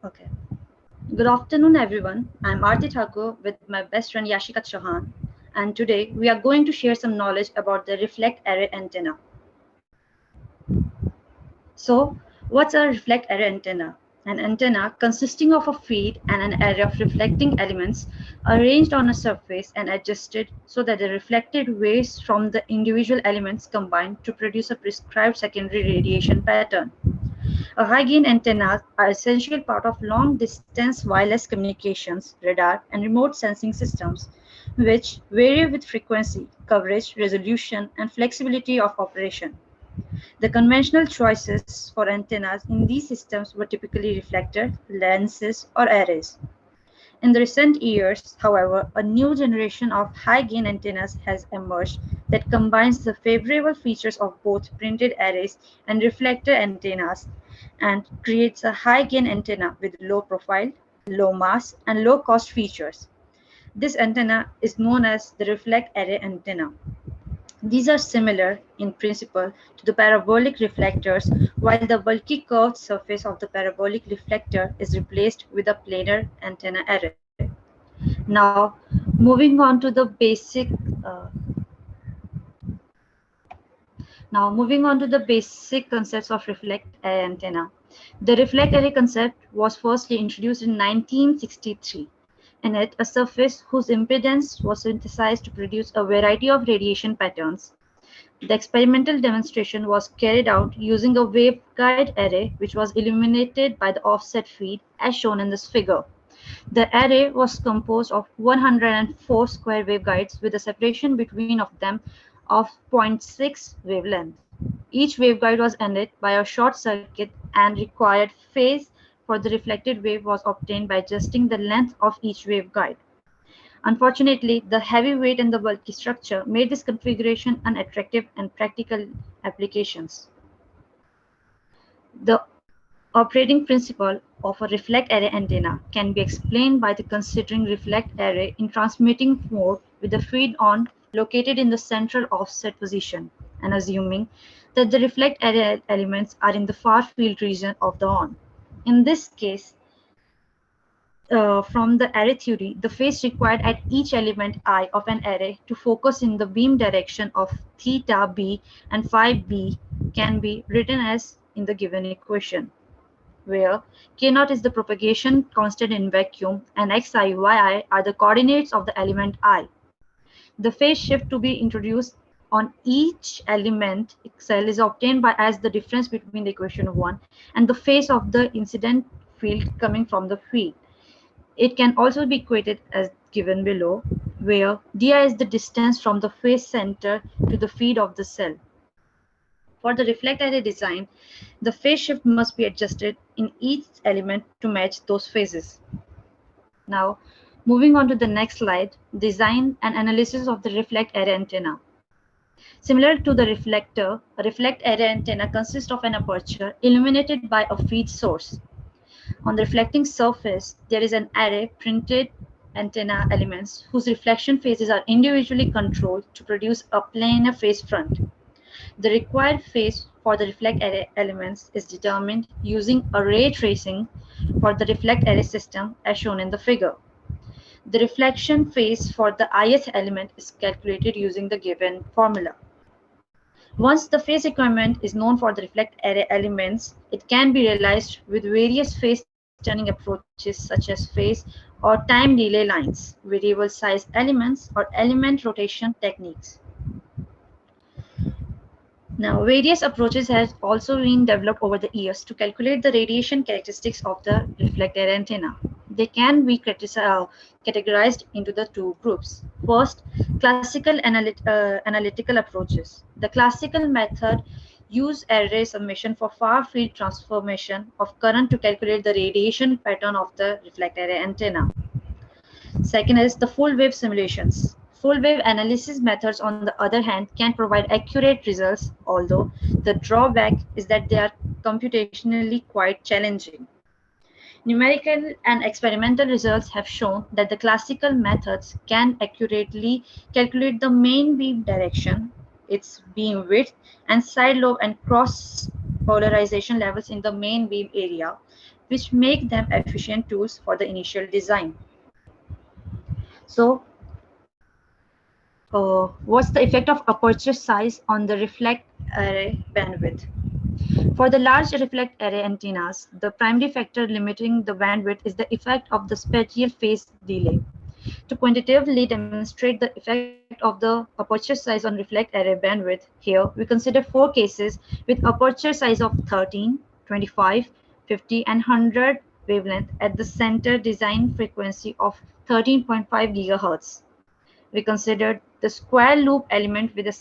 Okay. Good afternoon, everyone. I'm Aarti Thakur with my best friend Yashika Chauhan, and today we are going to share some knowledge about the reflect array antenna. So, what's a reflect array antenna? An antenna consisting of a feed and an array of reflecting elements arranged on a surface and adjusted so that the reflected waves from the individual elements combine to produce a prescribed secondary radiation pattern. A high gain antennas are essential part of long distance wireless communications, radar, and remote sensing systems, which vary with frequency, coverage, resolution, and flexibility of operation. The conventional choices for antennas in these systems were typically reflectors, lenses, or arrays. In the recent years, however, a new generation of high-gain antennas has emerged that combines the favorable features of both printed arrays and reflector antennas and creates a high-gain antenna with low profile, low mass, and low-cost features. This antenna is known as the reflect array antenna. These are similar in principle to the parabolic reflectors, while the bulky curved surface of the parabolic reflector is replaced with a planar antenna array. Now, moving on to the uh, basic concepts of reflect array antenna. The reflect array concept was firstly introduced in 1963. In it, a surface whose impedance was synthesized to produce a variety of radiation patterns. The experimental demonstration was carried out using a waveguide array which was illuminated by the offset feed as shown in this figure. The array was composed of 104 square waveguides with a separation between of them of 0.6 wavelength. Each waveguide was ended by a short circuit and required phase for the reflected wave was obtained by adjusting the length of each waveguide. Unfortunately, the heavy weight and the bulky structure made this configuration unattractive in practical applications. The operating principle of a reflect array antenna can be explained by the considering reflect array in transmitting mode with the feed on located in the central offset position and assuming that the reflect array elements are in the far field region of the on. In this case, from the array theory, the phase required at each element I of an array to focus in the beam direction of theta b and phi b can be written as in the given equation, where k0 is the propagation constant in vacuum and xi, yi are the coordinates of the element I. The phase shift to be introduced on each element xl is obtained by as the difference between the equation 1 and the phase of the incident field coming from the field. It can also be equated as given below, where di is the distance from the phase center to the feed of the cell. For the reflect array design, the phase shift must be adjusted in each element to match those phases. Now, moving on to the next slide, design and analysis of the reflect array antenna. Similar to the reflector, a reflect array antenna consists of an aperture illuminated by a feed source. On the reflecting surface, there is an array printed antenna elements whose reflection phases are individually controlled to produce a planar phase front. The required phase for the reflect array elements is determined using array tracing for the reflect array system as shown in the figure. The reflection phase for the ith element is calculated using the given formula. Once the phase requirement is known for the reflect array elements, it can be realized with various phase turning approaches such as phase or time delay lines, variable size elements, or element rotation techniques. Now, various approaches have also been developed over the years to calculate the radiation characteristics of the reflector antenna. They can be categorized into the two groups. First, classical analytical approaches. The classical method use array summation for far field transformation of current to calculate the radiation pattern of the reflector antenna. Second is the full wave simulations. Full wave analysis methods, on the other hand, can provide accurate results, although the drawback is that they are computationally quite challenging. Numerical and experimental results have shown that the classical methods can accurately calculate the main beam direction, its beam width, and side lobe and cross polarization levels in the main beam area, which make them efficient tools for the initial design. So, what's the effect of aperture size on the reflect array bandwidth? For the large reflect array antennas, the primary factor limiting the bandwidth is the effect of the spatial phase delay. To quantitatively demonstrate the effect of the aperture size on reflect array bandwidth, here we consider 4 cases with aperture size of 13, 25, 50, and 100 wavelength at the center design frequency of 13.5 GHz. We considered the square loop element with a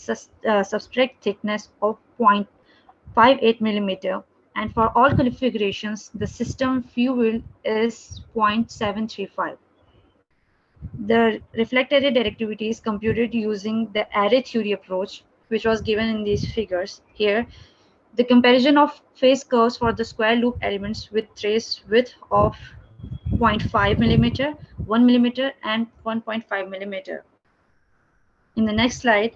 substrate thickness of 0.58 millimeter, and for all configurations, the system fuel is 0.735. The reflect array directivity is computed using the array theory approach, which was given in these figures. Here, the comparison of phase curves for the square loop elements with trace width of 0.5 millimeter, 1 millimeter, and 1.5 millimeter. In the next slide,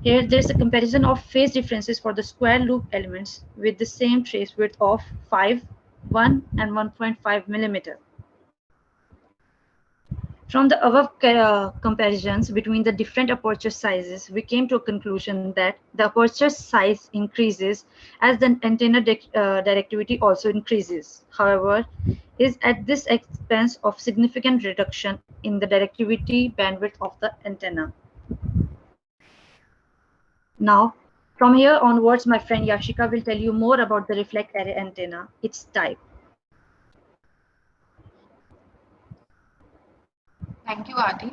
here there's a comparison of phase differences for the square loop elements with the same trace width of 5, 1, and 1.5 millimeter. From the above comparisons between the different aperture sizes, we came to a conclusion that the aperture size increases as the antenna directivity also increases. However, is at this expense of significant reduction in the directivity bandwidth of the antenna. Now, from here onwards, my friend Yashika will tell you more about the reflect array antenna, its type. Thank you, Adi.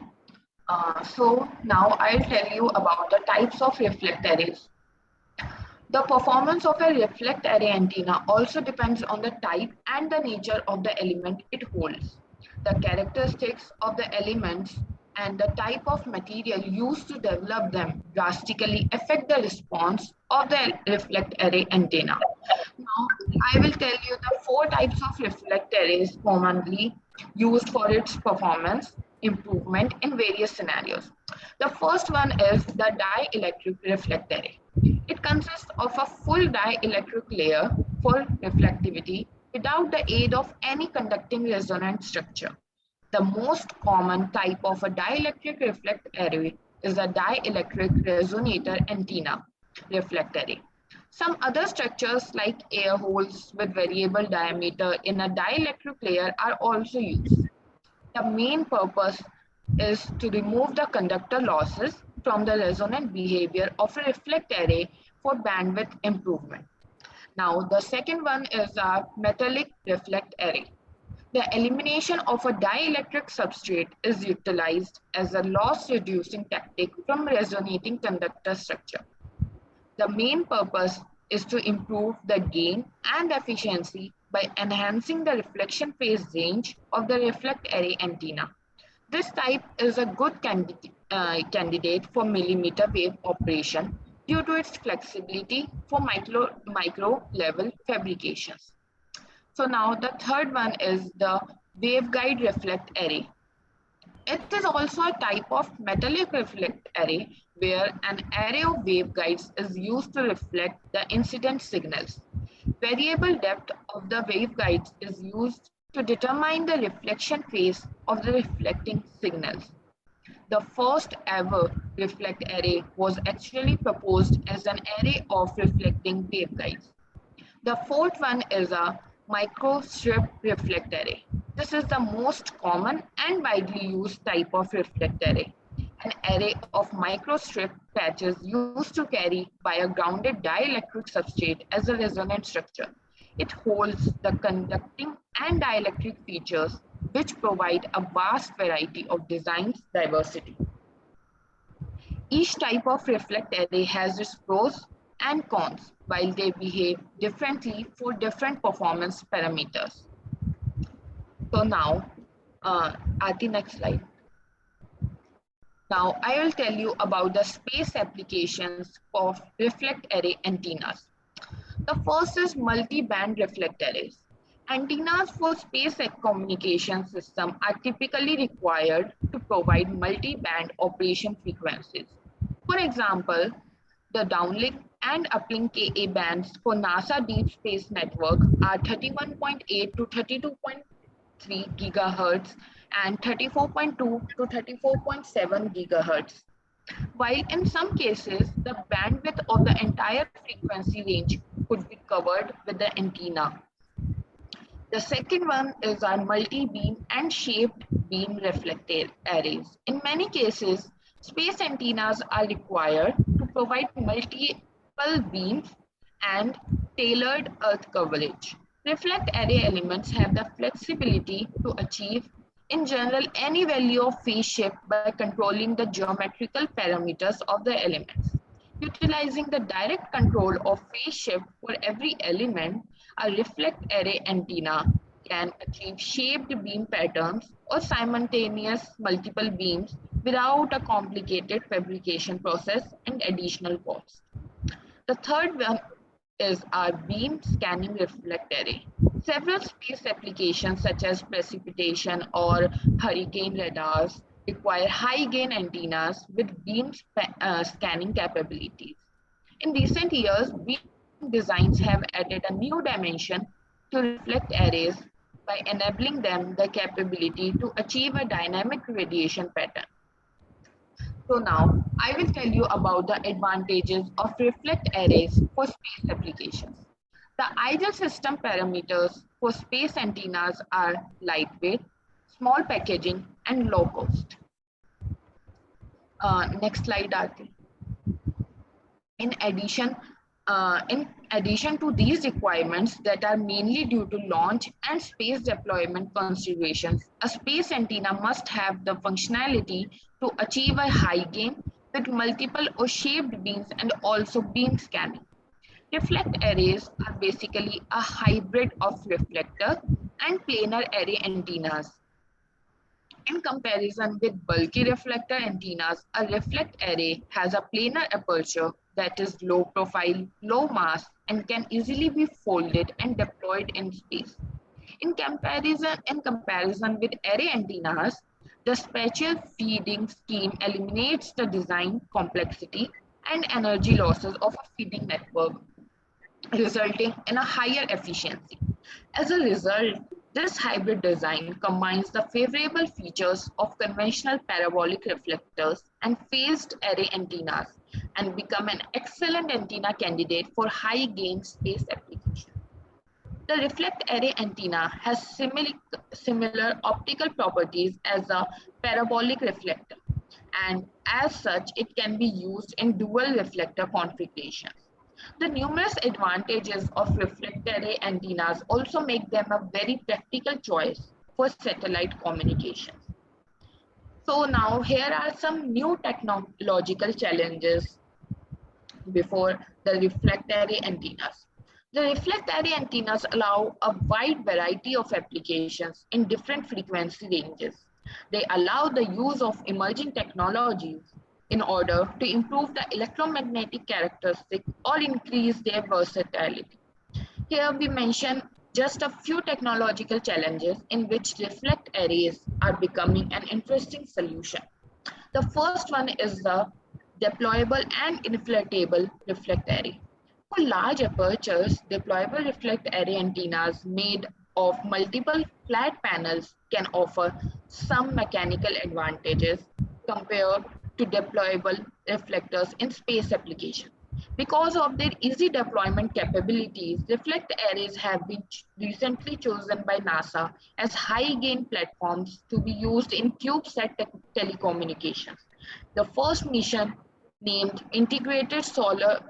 So now I'll tell you about the types of reflect arrays. The performance of a reflect array antenna also depends on the type and the nature of the element it holds. The characteristics of the elements and the type of material used to develop them drastically affect the response of the reflect array antenna. Now, I will tell you the 4 types of reflect arrays commonly used for its performance improvement in various scenarios. The first one is the dielectric reflect array. It consists of a full dielectric layer for reflectivity without the aid of any conducting resonant structure. The most common type of a dielectric reflect array is a dielectric resonator antenna reflect array. Some other structures like air holes with variable diameter in a dielectric layer are also used. The main purpose is to remove the conductor losses from the resonant behavior of a reflect array for bandwidth improvement. Now, the second one is a metallic reflect array. The elimination of a dielectric substrate is utilized as a loss-reducing tactic from resonating conductor structure. The main purpose is to improve the gain and efficiency by enhancing the reflection phase range of the reflect array antenna. This type is a good candidate for millimeter wave operation due to its flexibility for micro level fabrications. So now the third one is the waveguide reflect array. It is also a type of metallic reflect array where an array of waveguides is used to reflect the incident signals. Variable depth of the waveguides is used to determine the reflection phase of the reflecting signals. The first ever reflect array was actually proposed as an array of reflecting waveguides. The fourth one is a microstrip reflect array. This is the most common and widely used type of reflect array. An array of microstrip patches used to carry by a grounded dielectric substrate as a resonant structure. It holds the conducting and dielectric features which provide a vast variety of designs diversity. Each type of reflect array has its pros and cons, while they behave differently for different performance parameters. So now, at the next slide. Now, I will tell you about the space applications of reflect array antennas. The first is multi-band reflect arrays. Antennas for space communication system are typically required to provide multi-band operation frequencies. For example, the downlink and uplink Ka bands for NASA Deep Space Network are 31.8 to 32.3 gigahertz and 34.2 to 34.7 gigahertz. While in some cases, the bandwidth of the entire frequency range could be covered with the antenna. The second one is our multi-beam and shaped beam reflector arrays. In many cases, space antennas are required to provide multiple beams and tailored Earth coverage. Reflect array elements have the flexibility to achieve, in general, any value of phase shift by controlling the geometrical parameters of the elements. Utilizing the direct control of phase shift for every element, a reflect array antenna can achieve shaped beam patterns or simultaneous multiple beams without a complicated fabrication process and additional cost. The third one is our beam scanning reflect array. Several space applications such as precipitation or hurricane radars require high gain antennas with beam scanning capabilities. In recent years, beam designs have added a new dimension to reflect arrays by enabling them the capability to achieve a dynamic radiation pattern. So now I will tell you about the advantages of reflect arrays for space applications. The ideal system parameters for space antennas are lightweight, small packaging, and low cost. Next slide, Aarti. In addition to these requirements that are mainly due to launch and space deployment considerations, a space antenna must have the functionality to achieve a high gain with multiple or shaped beams and also beam scanning. Reflect arrays are basically a hybrid of reflector and planar array antennas. In comparison with bulky reflector antennas, a reflect array has a planar aperture that is low profile, low mass, and can easily be folded and deployed in space. In comparison with array antennas, the spatial feeding scheme eliminates the design complexity and energy losses of a feeding network, resulting in a higher efficiency. As a result, this hybrid design combines the favorable features of conventional parabolic reflectors and phased array antennas and become an excellent antenna candidate for high gain space applications. The reflect array antenna has similar optical properties as a parabolic reflector, and as such, it can be used in dual reflector configurations. The numerous advantages of reflect array antennas also make them a very practical choice for satellite communications. So now here are some new technological challenges before the reflect array antennas. The reflect array antennas allow a wide variety of applications in different frequency ranges. They allow the use of emerging technologies in order to improve the electromagnetic characteristics or increase their versatility. Here we mention just a few technological challenges in which reflect arrays are becoming an interesting solution. The first one is the deployable and inflatable reflect array. For large apertures, deployable reflect array antennas made of multiple flat panels can offer some mechanical advantages compared to deployable reflectors in space applications. Because of their easy deployment capabilities, reflect arrays have been recently chosen by NASA as high-gain platforms to be used in CubeSat telecommunications. The first mission, named Integrated Solar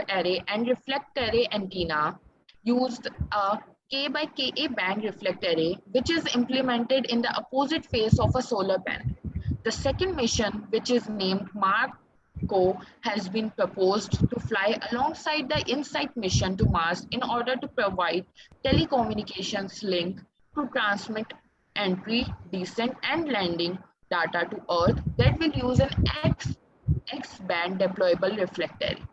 Array and Reflect Array Antenna, used a K by Ka band reflect array, which is implemented in the opposite face of a solar panel. The second mission, which is named MARCO, has been proposed to fly alongside the InSight mission to Mars in order to provide telecommunications link to transmit entry, descent, and landing data to Earth that will use an X-band deployable reflect array.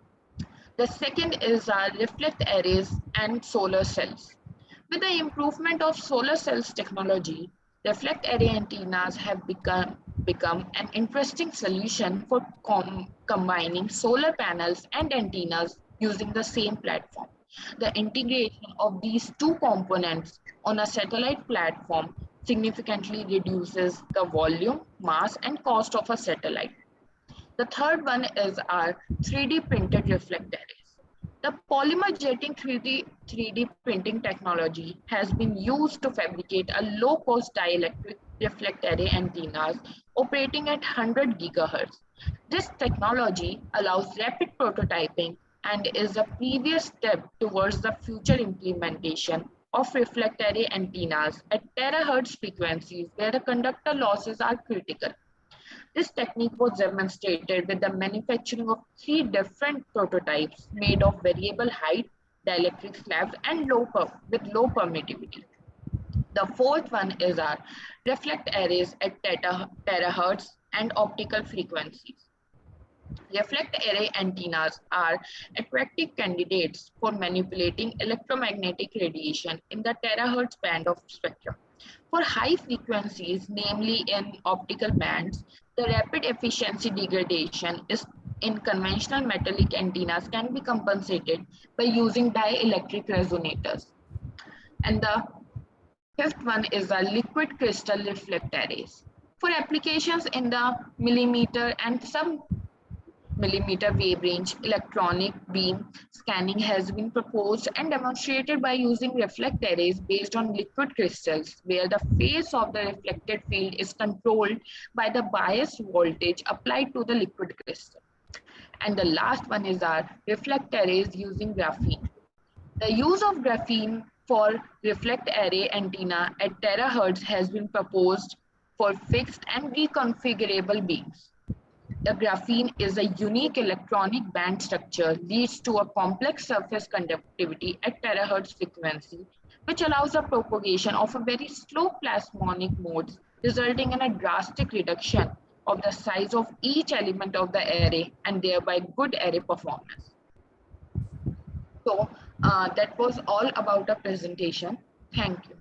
The second is our reflect arrays and solar cells. With the improvement of solar cells technology, reflect array antennas have become an interesting solution for combining solar panels and antennas using the same platform. The integration of these two components on a satellite platform significantly reduces the volume, mass, and cost of a satellite. The third one is our 3D printed reflect arrays. The polymer jetting 3D printing technology has been used to fabricate a low-cost dielectric reflect array antennas operating at 100 GHz. This technology allows rapid prototyping and is a previous step towards the future implementation of reflect array antennas at terahertz frequencies where the conductor losses are critical. This technique was demonstrated with the manufacturing of 3 different prototypes made of variable height, dielectric slabs, and with low permittivity. The fourth one is our reflect arrays at terahertz and optical frequencies. Reflect array antennas are attractive candidates for manipulating electromagnetic radiation in the terahertz band of spectrum. For high frequencies, namely in optical bands, the rapid efficiency degradation in conventional metallic antennas can be compensated by using dielectric resonators. And the fifth one is the liquid crystal reflect arrays. For applications in the millimeter and sub-millimeter wave range, electronic beam scanning has been proposed and demonstrated by using reflect arrays based on liquid crystals, where the phase of the reflected field is controlled by the bias voltage applied to the liquid crystal. And the last one is our reflect arrays using graphene. The use of graphene for reflect array antenna at terahertz has been proposed for fixed and reconfigurable beams. The graphene is a unique electronic band structure, leads to a complex surface conductivity at terahertz frequency, which allows the propagation of a very slow plasmonic modes, resulting in a drastic reduction of the size of each element of the array and thereby good array performance. So that was all about the presentation. Thank you.